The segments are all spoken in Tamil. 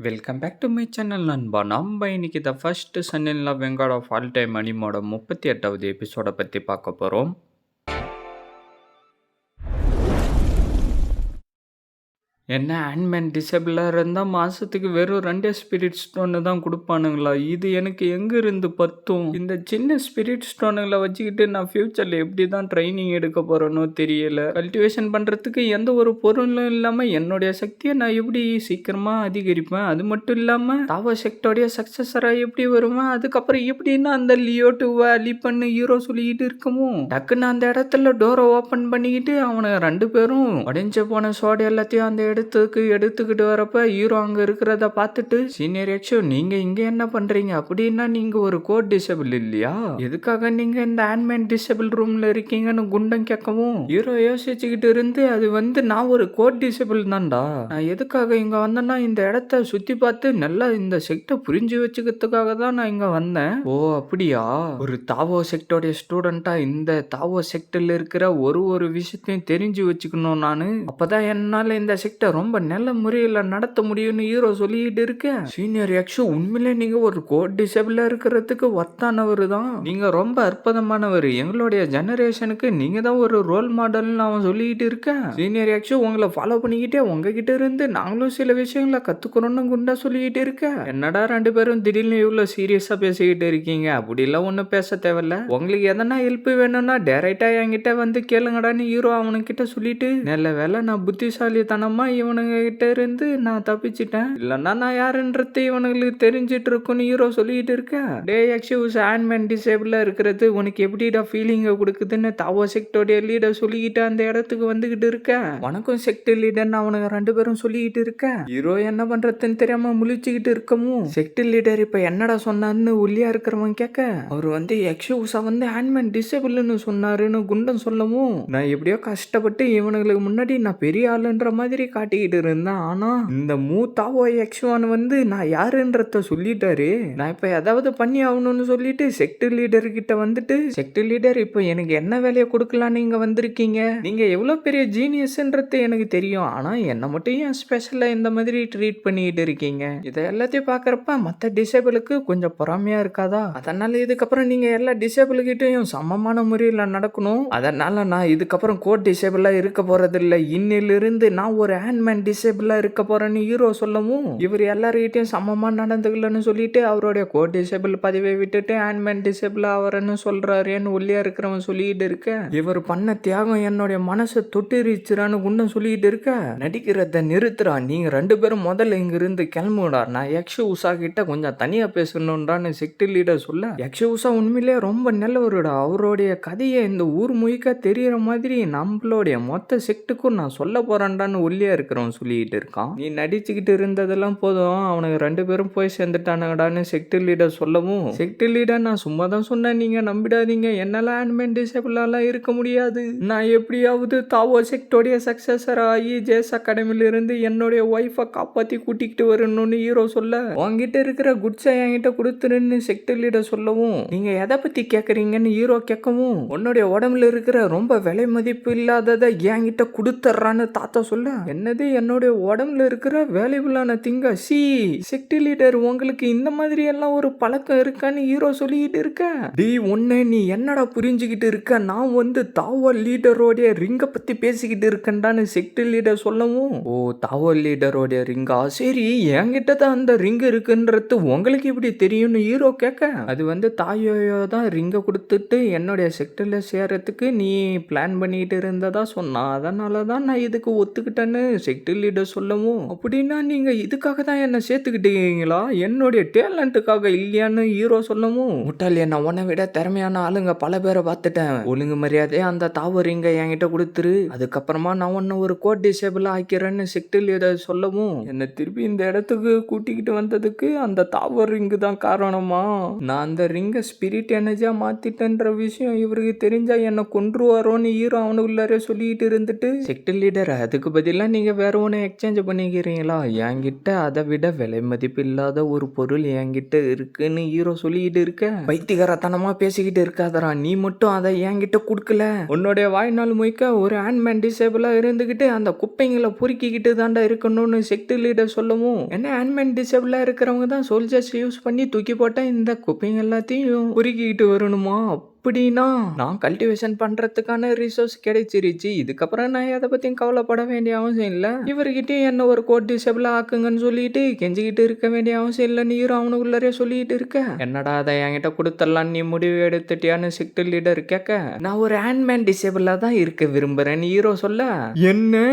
Welcome back to my channel நண்பா. நம்ம இன்னைக்கு the first son in law vanguard of all time அனிமோட 38வது எபிசோட பற்றி பார்க்க போகிறோம். என்ன ஆண்ட்மேன் டிசேபிளாக இருந்தால் மாதத்துக்கு வெறும் 2 ஸ்பிரிட் ஸ்டோனு தான் கொடுப்பானுங்களா? இது எனக்கு எங்கேருந்து பத்தும்? இந்த சின்ன ஸ்பிரிட் ஸ்டோனுங்களை வச்சுக்கிட்டு நான் ஃப்யூச்சரில் எப்படி தான் ட்ரைனிங் எடுக்க போகிறேனோ தெரியல. கல்டிவேஷன் பண்ணுறதுக்கு எந்த ஒரு பொருளும் இல்லாமல் என்னுடைய சக்தியை நான் எப்படி சீக்கிரமாக அதிகரிப்பேன்? அது மட்டும் இல்லாமல் தாவோ செக்டோடைய சக்ஸஸராக எப்படி வருவேன்? அதுக்கப்புறம் எப்படின்னா அந்த லியோ டூவை அலி பண்ணு ஹீரோ சொல்லிக்கிட்டு இருக்கமோ டக்குன்னு அந்த இடத்துல டோரை ஓப்பன் பண்ணிக்கிட்டு அவனுங்க 2 பேரும் உடஞ்ச போன சோடு எல்லாத்தையும் அந்த எடுத்துக்கிட்டு வரப்ப ஹீரோ அங்க இருக்கிறத பார்த்துட்டு, சீனியர் எக்ஷோ நீங்க இங்க என்ன பண்றீங்க? அப்படின்னா நீங்க ஒரு கோட் டிசேபிள் இல்லையா? எதுக்காக நீங்க இந்த ஆண்ட்மேன் டிசேபிள் ரூம்ல இருக்கீங்கன்னு குண்டம் கேட்கவும் ஹீரோ யோசிச்சுக்கிட்டு இருந்து, அது நான் ஒரு கோட் டிசேபிள் தான்டா. நான் எதுக்காக இங்க வந்தேன்னா இந்த இடத்த சுத்தி பார்த்து நல்லா இந்த செக்டை புரிஞ்சு வச்சுக்கிறதுக்காக தான் நான் இங்க வந்தேன். ஓ அப்படியா? ஒரு தாவோ செக்டோடைய ஸ்டூடெண்டா இந்த தாவோ செக்டர்ல இருக்கிற ஒரு விஷயத்தையும் தெரிஞ்சு வச்சுக்கணும் நானு. அப்பதான் என்னால இந்த செக்டர் ரொம்ப நல்ல முறையில் நடத்த முடியும்னு ஹீரோ சொல்லிட்டு இருக்கேன். சீனியர் எக்ஷோ உண்மையிலே நீங்க ஒரு கோட் டிசேபிளா இருக்கிறதுக்கு ஒத்தானவர் தான். நீங்க ரொம்ப அற்புதமானவர். எங்களுடைய ஜெனரேஷனுக்கு நீங்க தான் ஒரு ரோல் மாடல்னு அவன் சொல்லிட்டு இருக்கேன். சீனியர் எக்ஷோ உங்களை ஃபாலோ பண்ணிக்கிட்டே உங்ககிட்ட இருந்து நாங்களும் சில விஷயங்களை கத்துக்கிறோம்னு குண்டா சொல்லிக்கிட்டு இருக்கேன். என்னடா 2 பேரும் திடீர்னு இவ்வளவு சீரியஸா பேசிக்கிட்டு இருக்கீங்க? அப்படிலாம் ஒன்றும் பேச தேவையில்ல. உங்களுக்கு எதனா ஹெல்ப் வேணும்னா டைரக்டா என்கிட்ட வந்து கேளுங்கடான்னு ஹீரோ அவனுக்கிட்ட சொல்லிட்டு, நல்ல வேலை நான் புத்திசாலித்தனமா இவனுங்க கிட்ட இருந்து நான் தப்பிச்சிட்டேன். இல்லைன்னா நான் யாருன்றது இவனுங்களுக்கு தெரிஞ்சிட்டு இருக்குன்னு ஹீரோ சொல்லிட்டு இருக்கேன். டே எக்ஸியூஸ் ஆண்ட்மேன் டிசேபிளா இருக்கிறது உனக்கு எப்படிடா ஃபீலிங்கை கொடுக்குதுன்னு தாவோ செக்டோடைய லீடர் சொல்லிக்கிட்டு அந்த இடத்துக்கு வந்துகிட்டு இருக்கேன். வணக்கம் செக்ட் லீடர்னு அவனுங்க 2 பேரும் சொல்லிக்கிட்டு இருக்கேன். ஹீரோ என்ன பண்றதுன்னு தெரியாம முழிச்சுக்கிட்டு இருக்கவும் செக்ட் லீடர் இப்ப என்னடா சொன்னார்னு ஒல்லியா இருக்கிறவன் கேட்க, அவர் எக்ஸியூஸா ஆண்ட்மேன் டிசேபிள்னு சொன்னாருன்னு குண்டன் சொல்லவும், நான் எப்படியோ கஷ்டப்பட்டு இவனுங்களுக்கு முன்னாடி நான் பெரிய ஆளுன்ற மாதிரி காட்டிக்கிட்டு இருந்தேன். ஆனா இந்த மூத்தாவோ எக்ஸ்வான் நான் யாருன்றத சொல்லிட்டாரு. நான் இப்ப ஏதாவது பண்ணி ஆகணும்னு சொல்லிட்டு செக்ட் லீடர் கிட்ட வந்துட்டு, செக்ட் லீடர் இப்ப எனக்கு என்ன வேலையை கொடுக்கலாம் நீங்க வந்திருக்கீங்க? நீங்க எவ்வளவு பெரிய ஜீனியஸ்ன்றது எனக்கு தெரியும். ஆனா என்ன மட்டும் ஏன் ஸ்பெஷலா இந்த மாதிரி ட்ரீட் பண்ணிட்டு இருக்கீங்க? இதை எல்லாத்தையும் பாக்குறப்ப மத்த டிசேபிளுக்கு கொஞ்சம் பொறாமையா இருக்காதா? அதனால இதுக்கப்புறம் நீங்க எல்லா டிசேபிள் கிட்டையும் சமமான முறையில் நடக்கணும். அதனால நான் இதுக்கப்புறம் கோட் டிசேபிளா இருக்க போறது இல்லை. இன்னிலிருந்து நான் ஒரு ஆண்ட்மேன் டிசேபிளா இருக்க போறேன்னு ஹீரோ சொல்லவும், இவர் எல்லார்கிட்டையும் சமமா நடந்துக்கலன்னு சொல்லிட்டு அவருடைய கோட் டிசேபிள் பதவியை விட்டுட்டு ஆண்ட்மேன் டிசேபிள் ஆவறன்னு சொல்றாருன்னு ஒல்லியா இருக்கிறவன் சொல்லிட்டு இருக்க, இவர் பண்ண தியாகம் என்னுடைய மனசை தொட்டிருச்சுறான்னு குண்டம் சொல்லிட்டு இருக்க, நடிக்கிறத நிறுத்துறா. நீங்க 2 பேரும் முதல்ல இங்க இருந்து கிளம்புடா. நான் யக்ஷ உஷா கிட்ட கொஞ்சம் தனியா பேசணும்ன்றான்னு செக்ட் லீடர் சொல்ல, யக்ஷ உஷா உண்மையிலே ரொம்ப நல்லவருடா. அவருடைய கதையை இந்த ஊர் முழுக்க தெரியற மாதிரி நம்மளுடைய மொத்த செக்டுக்கும் நான் சொல்ல போறேன்டான்னு ஒல்லியா இருக்கிறவன் சொல்லிட்டு இருக்கான். நீ நடிச்சுக்கிட்டு இருந்ததெல்லாம் போதும், அவனுக்கு 2 பேரும் போய் சேர்ந்துட்டானுங்கடான்னு செக்ட் லீடர் சொல்லவும், செக்ட் லீடர் நான் சும்மா தான் சொன்னேன், நீங்க நம்பிடாதீங்க. என்னால ஆண்ட்மேன் டிசேபிளாலாம் இருக்க முடியாது. நான் எப்படியாவது தாவோ செக்டோடைய சக்சஸர் ஆகி ஜேஸ் அகாடமில இருந்து என்னுடைய ஒய்ஃபை காப்பாத்தி கூட்டிக்கிட்டு வரணும்னு ஹீரோ சொல்ல, உங்ககிட்ட இருக்கிற குட்ஸை என்கிட்ட கொடுத்துருன்னு செக்ட் லீடர் சொல்லவும், நீங்க எதை பத்தி கேக்குறீங்கன்னு ஹீரோ கேட்கவும், உன்னுடைய உடம்புல இருக்கிற ரொம்ப விலை மதிப்பு இல்லாததை என்கிட்ட கொடுத்துட்றான்னு தாத்தா சொல்ல, என்னது என்னுடைய உடம்புல இருக்கிற வேல்யூபிளான திங்க சி செக்ட் லீடர் உங்களுக்கு இந்த மாதிரி எல்லாம் ஒரு பழக்கம் இருக்கான்னு ஹீரோ சொல்லிக்கிட்டு இருக்க, டி ஒன்னு நீ என்னடா புரிஞ்சுக்கிட்டு இருக்க? நான் தாவோ லீடரோடைய ரிங்க பத்தி பேசிக்கிட்டு இருக்கேன்டான்னு செக்ட் லீடர் சொல்லவும், ஓ தாவோ லீடரோடைய ரிங்கா? சரி என்கிட்ட தான் அந்த ரிங் இருக்குன்றது உங்களுக்கு எப்படி தெரியும்னு ஹீரோ கேட்க, அது தாயோயோ தான் ரிங்க கொடுத்துட்டு என்னுடைய செக்டர்ல சேர்றதுக்கு நீ பிளான் பண்ணிட்டு இருந்ததா சொன்னா, அதனால தான் நான் இதுக்கு ஒத்துக்கிட்டேன்னு செக்ட் லீடர் சொல்லவும், அப்படின்னா நீங்க இதுக்காக தான் என்ன சேர்த்துக்கிட்டீங்களா? என்னுடைய டேலண்ட்டுக்காக இல்லையான்னு ஹீரோ சொல்லவும், முட்டாளி நான் உன்னை விட திறமையான ஆளுங்க பல பேரை பார்த்துட்டேன். ஒழுங்கு மரியாதையா அந்த தாவரிங்க என்கிட்ட கொடுத்துரு, அதுக்கப்புறமா நான் உன்னை ஒரு கோட் டிசேபிள் ஆக்கிறேன்னு செக்ட் லீடர் சொல்லவும், என்னை திருப்பி இந்த இடத்துக்கு கூட்டிக்கிட்டு வந்ததுக்கு அந்த தாவர் ரிங்கு தான் காரணமா? நான் அந்த ரிங்கை ஸ்பிரிட் எனர்ஜியா மாத்திட்டேன்ற விஷயம் இவருக்கு தெரிஞ்சா என்ன கொன்றுவாரோன்னு ஹீரோ அவனுக்குள்ளாரே சொல்லிட்டு இருந்துட்டு, செக்ட் லீடர் அதுக்கு பதிலாக நீங்க நீங்க வேற ஒண்ணு எக்ஸ்சேஞ்ச் பண்ணிக்கிறீங்களா? என்கிட்ட அதை விட விலை மதிப்பு இல்லாத ஒரு பொருள் என்கிட்ட இருக்குன்னு ஹீரோ சொல்லிக்கிட்டு இருக்க. பைத்தியகாரத்தனமா பேசிக்கிட்டு இருக்காதடா. நீ மட்டும் அதை என்கிட்ட குடுக்கல. உன்னுடைய வாழ்நாள் முழுக்க ஒரு ஹேண்ட்மேன் டிசேபிளா இருந்துகிட்டு அந்த குப்பைங்களை பொறுக்கிக்கிட்டு தாண்டா இருக்கணும்னு செக்ட் லீடர் சொல்லவும், என்ன ஹேண்ட்மேன் டிசேபிளா இருக்கிறவங்க தான் சோல்ஜர்ஸ் யூஸ் பண்ணி தூக்கி போட்ட இந்த குப்பைங்க எல்லாத்தையும் பொறுக்கிக்கிட்டு வரணுமா? அப்படின்னா நான் கல்டிவேஷன் பண்றதுக்கான ரிசோர்ஸ் கிடைச்சிருச்சு. இதுக்கப்புறம் நான் எதை பத்தியும் கவலைப்பட வேண்டிய அவசியம் இல்ல. இவர்கிட்டயும் என்ன ஒரு கோட் டிசேபிள் ஆக்குங்கன்னு சொல்லிட்டு கெஞ்சிக்கிட்டு இருக்க வேண்டிய அவசியம் இல்ல. நீரும் அவனுக்குள்ளரே சொல்லிட்டு இருக்க. என்னடா அதை என்கிட்ட கொடுத்துடலாம் நீ முடிவு எடுத்துட்டியான்னு செக்ட் லீடர் கேட்க, நான் ஒரு ஹேண்ட்மேன் டிசேபிளா தான் இருக்க விரும்புறேன் ஹீரோ சொல்ல, என்ன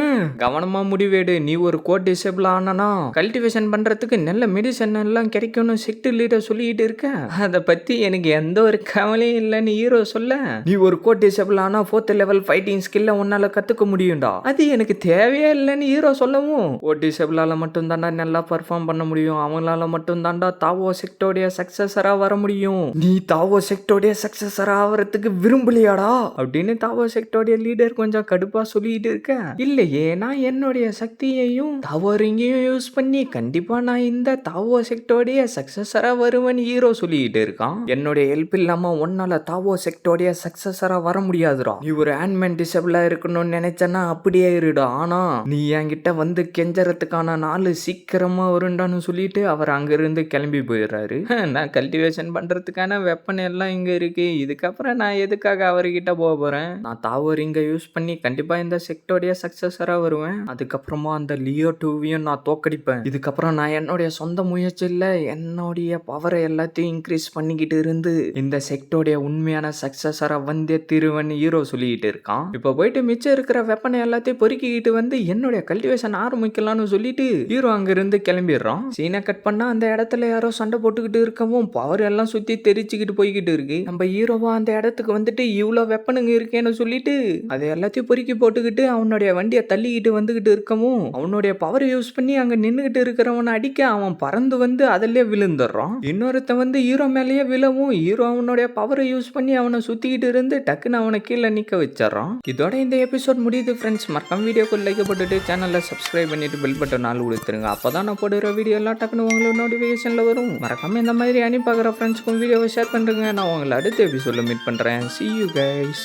கவனமா முடிவேடு. நீ ஒரு கோட் டிசேபிள் ஆனா கல்டிவேஷன் பண்றதுக்கு நல்ல மெடிசன் எல்லாம் கிடைக்கும்னு செக்ட் லீடர் சொல்லிட்டு இருக்க. அதை பத்தி எனக்கு எந்த ஒரு கவலையும் இல்லைன்னு ஹீரோ சொல்ல, நீ ஒரு கோட் டிசேபிள் ஆனா 4th லெவல் ஃபைட்டிங் ஸ்கில்ல உன்னால கத்துக்க முடியும்டா. அது எனக்கு தேவையே இல்லைன்னு ஹீரோ சொல்லவும், கோட் டிசேபிளால மட்டும் தாண்டா நல்லா பர்ஃபார்ம் பண்ண முடியும். அவங்களால மட்டும் தாண்டா தாவோ செக்டோடைய சக்சஸரா வர முடியும். நீ தாவோ செக்டோடைய சக்சஸரா ஆவறதுக்கு விரும்பலையாடா அப்படின்னு தாவோ செக்டோடைய லீடர் கொஞ்சம் கடுப்பா சொல்லிட்டு இருக்க. இல்லையே, நான் என்னுடைய சக்தியையும் தாவோ ரிங்கையும் யூஸ் பண்ணி கண்டிப்பா நான் இந்த தாவோ செக்டோடைய சக்சஸரா வருவேன் ஹீரோ சொல்லிட்டு இருக்கான். என்னுடைய ஹெல்ப் இல்லாம ஒன்னால தாவோ செக்டோடைய சக்சஸரா வர முடியாதுடா. நீ ஒரு ஹேண்ட்மேன் டிசேபிளா இருக்கணும்னு நினைச்சனா அப்படியே இருடா. ஆனா நீ என்கிட்ட வந்து கெஞ்சறதுக்கான நாள் சீக்கிரமா வருண்டான்னு சொல்லிட்டு அவர் அங்கிருந்து கிளம்பி போயிடுறாரு. நான் கல்டிவேஷன் பண்றதுக்கான வெப்பன் எல்லாம் இங்க இருக்கு. இதுக்கப்புறம் நான் எதுக்காக அவர்கிட்ட போறேன்? நான் தாவோ ரிங்க யூஸ் பண்ணி கண்டிப்பா இந்த செக்டோடைய சக்சஸரா வருவேன். அதுக்கப்புறமா அந்த லியோ 2வையும் நான் தோக்கடிப்பேன். இதுக்கப்புறம் நான் என்னுடைய சொந்த முயற்சியில் என்னுடைய பவரை எல்லாத்தையும் இன்க்ரீஸ் பண்ணிக்கிட்டு இருந்து இந்த செக்டோடைய உண்மையான சக்சஸரா வந்தே திருவன் ஹீரோ சொல்லிட்டு இருக்கான். இப்ப போயிட்டு மிச்சம் இருக்கிற வெப்பனை எல்லாத்தையும் பொறுக்கிக்கிட்டு வந்து என்னுடைய கல்டிவேஷன் ஆரம்பிக்கலாம்னு சொல்லிட்டு ஹீரோ அங்க இருந்து கிளம்பிடுறான். சீனை கட் பண்ணா அந்த இடத்துல யாரோ சண்டை போட்டுக்கிட்டு இருக்கவும் பவர் எல்லாம் சுத்தி தெரிச்சுக்கிட்டு போய்கிட்டு இருக்கு. நம்ம ஹீரோவா அந்த இடத்துக்கு வந்துட்டு இவ்வளவு வெப்பனுங்க இருக்கேன்னு சொல்லிட்டு அதை எல்லாத்தையும் பொறுக்கி போட்டுக்கிட்டு அவனுடைய வண்டியை தள்ளிக்கிட்டு வந்துகிட்டு இருக்கவும் அவனுடைய பவர் யூஸ் பண்ணி அங்க நின்னுகிட்டு இருக்கிறவனை அடிக்க அவன் பறந்து வந்து அதிலே விழுந்துடுறான். இன்னொருத்த வந்து ஹீரோ மேலேயே விழவும் ஹீரோ அவனுடைய பவரை யூஸ் பண்ணி அவனை சுத்திக்கிட்டு இருந்து டக்குன்னு அவனை கீழே நிக்க வச்சிடறான். இதோட இந்த எபிசோட் முடியுது ஃப்ரெண்ட்ஸ். மறக்காம வீடியோக்கு லைக் போட்டுட்டு சேனலை சப்ஸ்கிரைப் பண்ணிட்டு பெல் பட்டன் ஆல் கொடுத்துருங்க. அப்பதான் நான் போடுற வீடியோ எல்லாம் டக்குன்னு உங்களுக்கு நோட்டிஃபிகேஷன்ல வரும். மறக்காம இந்த மாதிரி அனுப்பி பார்க்குற ஃப்ரெண்ட்ஸ்க்கும் வீடியோவை ஷேர் பண்ணுறேங்க. நான் உங்களை அடுத்த எபிசோட்ல மீட் பண்றேன். See you guys.